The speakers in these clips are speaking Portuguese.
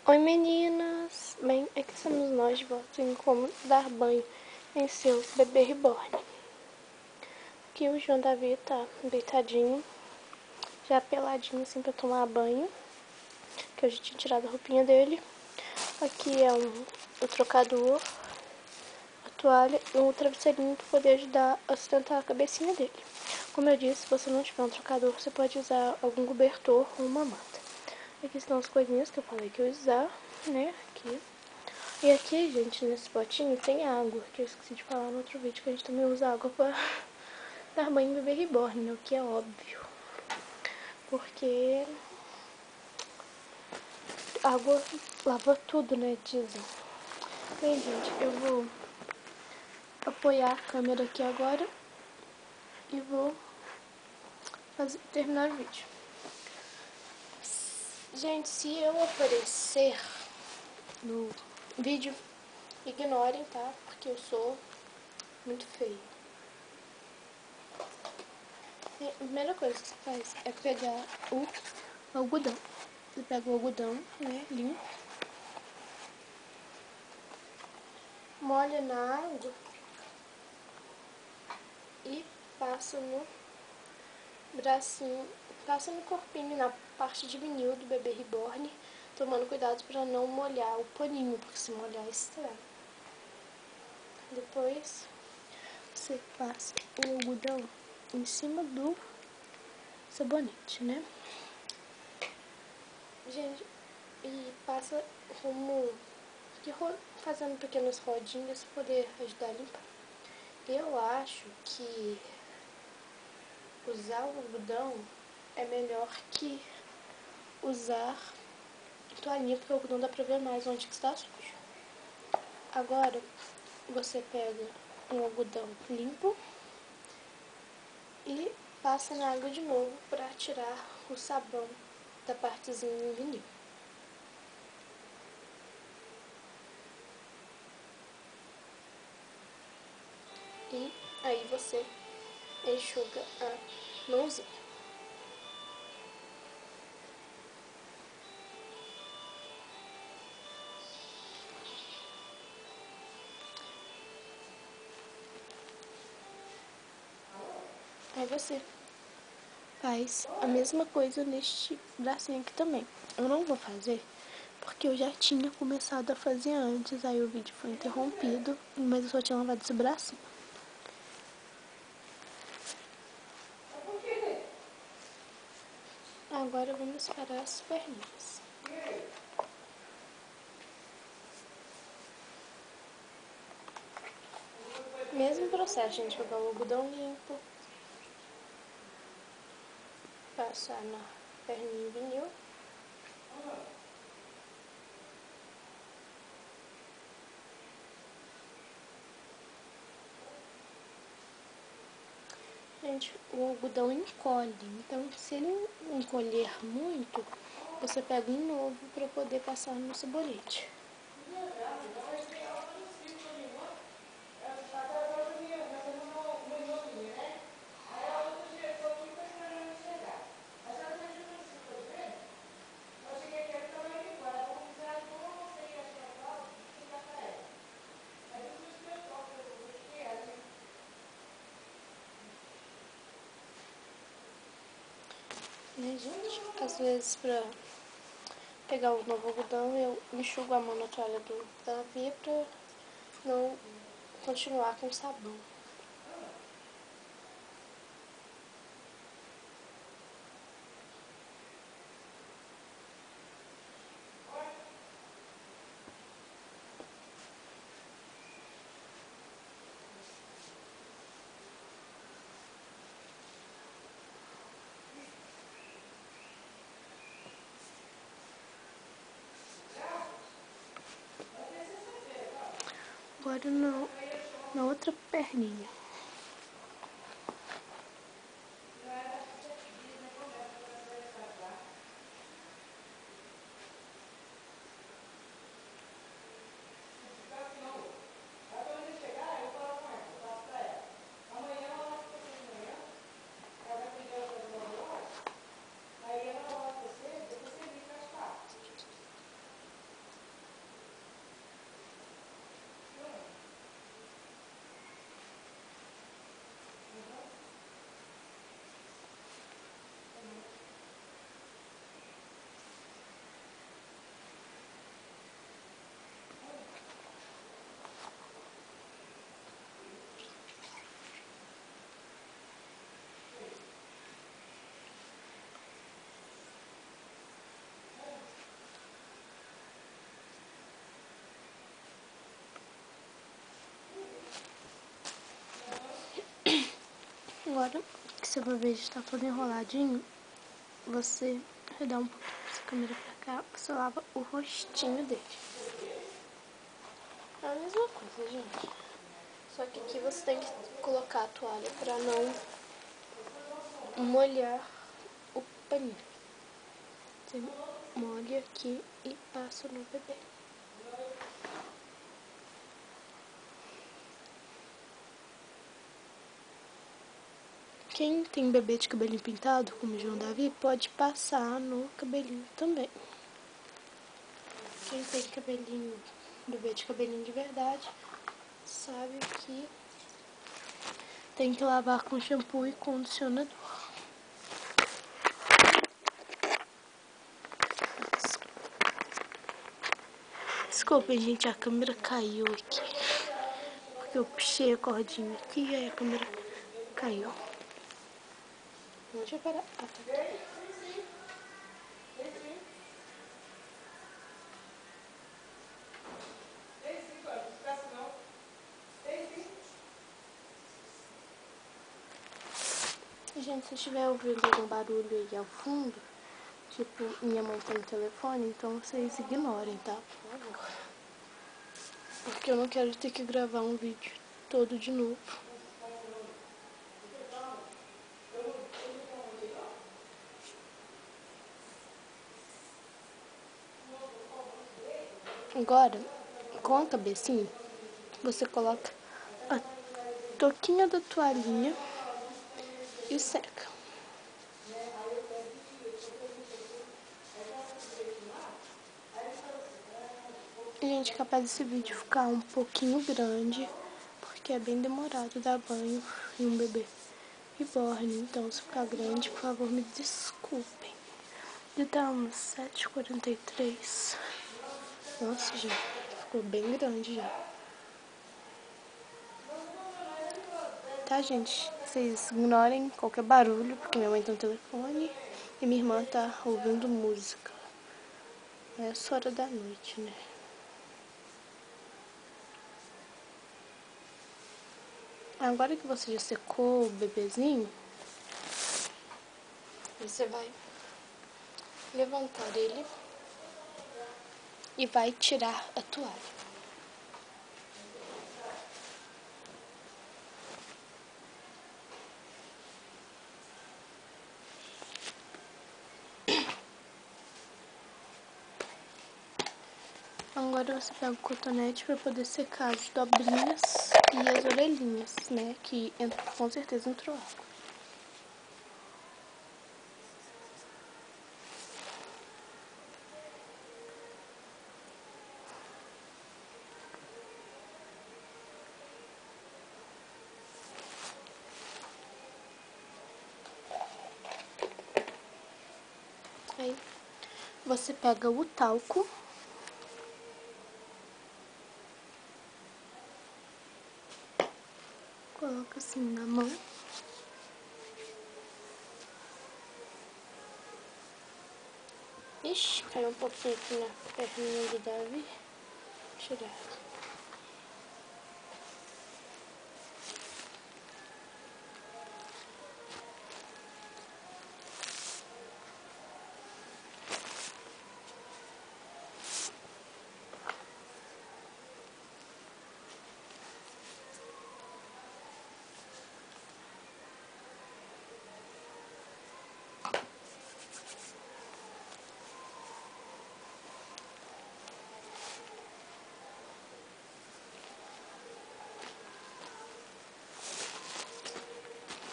Oi meninas, bem, aqui estamos nós de volta em como dar banho em seu bebê reborn. Aqui o João Davi tá deitadinho, já peladinho assim pra tomar banho, que eu já tinha tirado a roupinha dele. Aqui é o trocador, a toalha e um travesseirinho para poder ajudar a sustentar a cabecinha dele. Como eu disse, se você não tiver um trocador, você pode usar algum cobertor ou uma manta. Aqui estão as coisinhas que eu falei que eu ia usar, né, aqui. E aqui, gente, nesse potinho tem água, que eu esqueci de falar no outro vídeo, que a gente também usa água pra dar banho em bebê reborn, né, o que é óbvio. Porque água lava tudo, né, dizem. Bem, gente, eu vou apoiar a câmera aqui agora e vou terminar o vídeo. Gente, se eu aparecer no vídeo, ignorem, tá? Porque eu sou muito feia. A primeira coisa que você faz é pegar o algodão. Você pega o algodão, né, limpo, molha na água e passa no bracinho, passa no corpinho, na parte de vinil do bebê reborn, tomando cuidado para não molhar o paninho, porque se molhar estraga. Depois você passa o algodão em cima do sabonete, né? Gente, e passa como fazendo pequenas rodinhas para poder ajudar a limpar. Eu acho que usar o algodão é melhor que usar toalhinha, porque o algodão dá pra ver mais onde que está sujo. Agora, você pega um algodão limpo e passa na água de novo para tirar o sabão da partezinha em vinil. E aí você enxuga a mãozinha. Aí você faz a mesma coisa neste bracinho aqui também. Eu não vou fazer porque eu já tinha começado a fazer antes, aí o vídeo foi interrompido, mas eu só tinha lavado esse bracinho. Agora vamos para as perninhas. Mesmo processo, a gente pegar o algodão limpo, passar na perninha em vinil. Gente, o algodão encolhe, então se ele encolher muito, você pega um novo para poder passar no sabonete. Né, gente? Às vezes, pra pegar o novo algodão, eu enxugo a mão na toalha do Davi pra não continuar com sabão. Agora na outra perninha. Agora que seu bebê já está todo enroladinho, você dá um pouquinho essa câmera pra cá, você lava o rostinho dele. É a mesma coisa, gente. Só que aqui você tem que colocar a toalha pra não molhar o paninho. Você molha aqui e passa no bebê. Quem tem bebê de cabelinho pintado, como o João Davi, pode passar no cabelinho também. Quem tem cabelinho, bebê de cabelinho de verdade, sabe que tem que lavar com shampoo e condicionador. Desculpa, gente, a câmera caiu aqui. Porque eu puxei a cordinha aqui e aí a câmera caiu. Deixa eu parar. Ah, tá aqui. Gente, se estiver ouvindo algum barulho aí ao fundo, tipo, minha mãe tá no telefone, então vocês ignorem, tá? Por favor. Porque eu não quero ter que gravar um vídeo todo de novo. Agora, com a cabecinha, você coloca a touquinha da toalhinha e seca. Gente, capaz desse vídeo ficar um pouquinho grande, porque é bem demorado dar banho em um bebê reborn. Então, se ficar grande, por favor, me desculpem. Já tá umas 7h43. Nossa, gente, ficou bem grande já. Tá, gente? Vocês ignorem qualquer barulho, porque minha mãe tá no telefone e minha irmã tá ouvindo música. É essa hora da noite, né? Agora que você já secou o bebezinho, você vai levantar ele e vai tirar a toalha. Agora você pega o cotonete para poder secar as dobrinhas e as orelhinhas, né? Que com certeza entrou água. Aí você pega o talco. Coloca assim na mão. Ixi, caiu um pouquinho aqui na perninha do Davi. Tirar.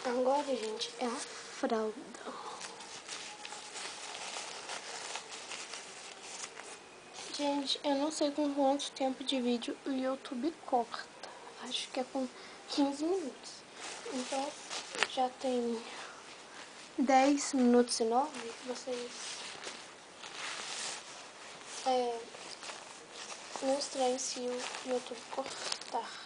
Agora, gente, é a fralda. Gente, eu não sei com quanto tempo de vídeo o YouTube corta. Acho que é com 15 minutos. Então, já tem 10 minutos e 9. Vocês não estranhem se o YouTube cortar.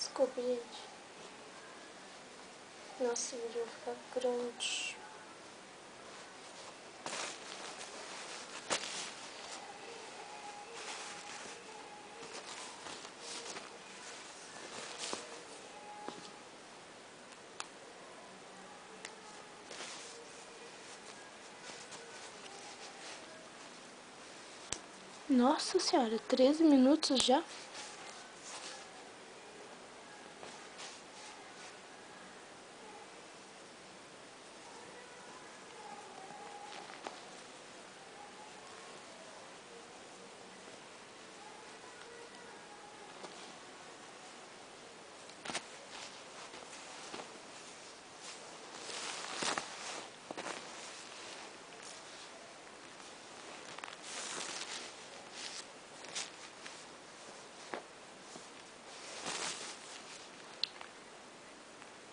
Desculpa, gente. Nossa, o vídeo vai ficar grande. Nossa senhora, 13 minutos já?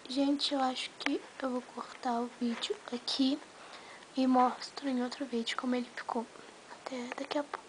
Gente, eu acho que eu vou cortar o vídeo aqui e mostro em outro vídeo como ele ficou. Até daqui a pouco.